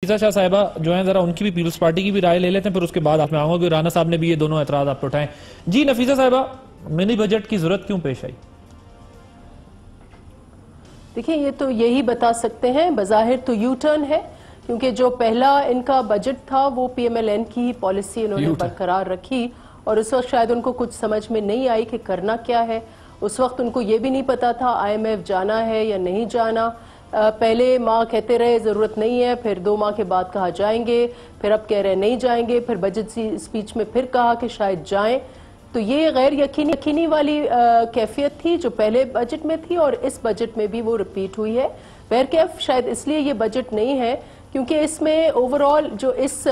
नफीसा शाह साहिबा जो है जरा उनकी भी पीपल्स पार्टी की भी राय ले लेते हैं, फिर उसके बाद आप में आऊंगा कि राना साहब ने भी ये दोनों एतराज आप पे उठाए। जी नफीसा साहिबा, मिनी बजट की जरूरत क्यों पेश आई? देखिए, ये तो यही बता सकते हैं, बज़ाहिर तो यू टर्न है, क्योंकि जो पहला इनका बजट था वो पीएमएलएन की ही पॉलिसी इन्होंने बरकरार रखी और उस वक्त शायद उनको कुछ समझ में नहीं आई कि करना क्या है। उस वक्त उनको ये भी नहीं पता था आईएमएफ जाना है या नहीं जाना। पहले माह कहते रहे जरूरत नहीं है, फिर 2 माह के बाद कहा जाएंगे, फिर अब कह रहे नहीं जाएंगे, फिर बजट स्पीच में फिर कहा कि शायद जाएं। तो ये गैर यकीनी वाली कैफियत थी जो पहले बजट में थी और इस बजट में भी वो रिपीट हुई है। बहरकैफ शायद इसलिए ये बजट नहीं है क्योंकि इसमें ओवरऑल जो इस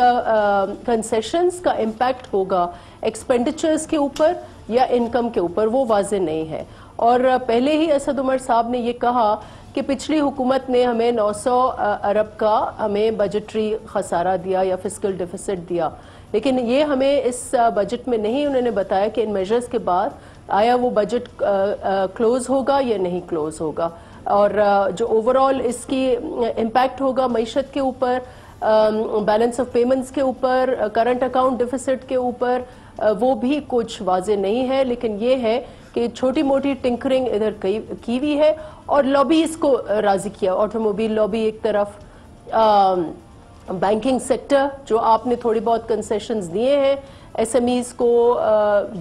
कंसेशंस का इम्पैक्ट होगा एक्सपेंडिचर्स के ऊपर या इनकम के ऊपर वो वाज़ेह नहीं है। और पहले ही असद उमर साहब ने ये कहा कि पिछली हुकूमत ने हमें 900 अरब का हमें बजटरी खसारा दिया या फिस्कल डिफिसिट दिया, लेकिन ये हमें इस बजट में नहीं उन्होंने बताया कि इन मेजर्स के बाद आया वो बजट क्लोज होगा या नहीं क्लोज होगा, और जो ओवरऑल इसकी इम्पैक्ट होगा मईशत के ऊपर, बैलेंस ऑफ पेमेंट्स के ऊपर, करंट अकाउंट डिफिसिट के ऊपर, वो भी कुछ वाज़ेह नहीं है। लेकिन ये है कि छोटी मोटी टिंकरिंग इधर की हुई है और लॉबी इसको राजी किया। ऑटोमोबाइल लॉबी एक तरफ, बैंकिंग सेक्टर जो आपने थोड़ी बहुत कंसेशंस दिए हैं एसएमईज को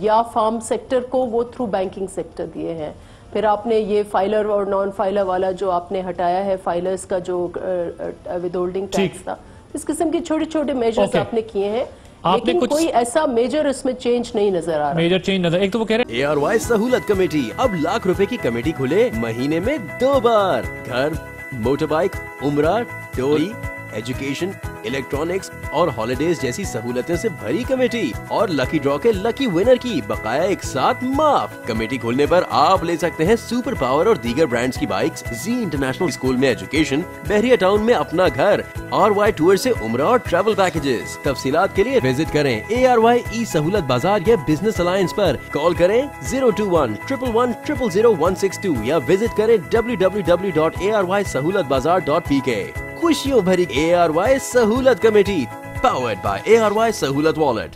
या फार्म सेक्टर को, वो थ्रू बैंकिंग सेक्टर दिए हैं। फिर आपने ये फाइलर और नॉन फाइलर वाला जो आपने हटाया है, फाइलर्स का जो विदहोल्डिंग टैक्स था, इस किस्म के छोटे छोटे मेजर्स आपने किए हैं, लेकिन कोई ऐसा मेजर इसमें चेंज नहीं नजर आ रहा। मेजर चेंज नजर, एक तो वो कह रहे हैं ARY सहूलत कमेटी, अब लाख रुपए की कमेटी खुले महीने में 2 बार। घर, मोटर बाइक, उम्रा, टोली, एजुकेशन, इलेक्ट्रॉनिक्स और हॉलिडेज जैसी सहूलतें से भरी कमेटी और लकी ड्रॉ के लकी विनर की बकाया एक साथ माफ। कमेटी खोलने पर आप ले सकते हैं सुपर पावर और दीगर ब्रांड्स की बाइक्स, जी इंटरनेशनल स्कूल में एजुकेशन, बहरिया टाउन में अपना घर, RY टूर से उम्रा और ट्रैवल पैकेजेस। तफसीलात के लिए विजिट करें ARY ई सहूलत बाजार या बिजनेस अलायंस पर, कॉल करें 021-111-00162 या विजिट करें www.arysahoulatbazaar.pk। खुशियों भरी ARY सहूलत कमेटी, पावर्ड बाय ARY सहूलत वॉलेट।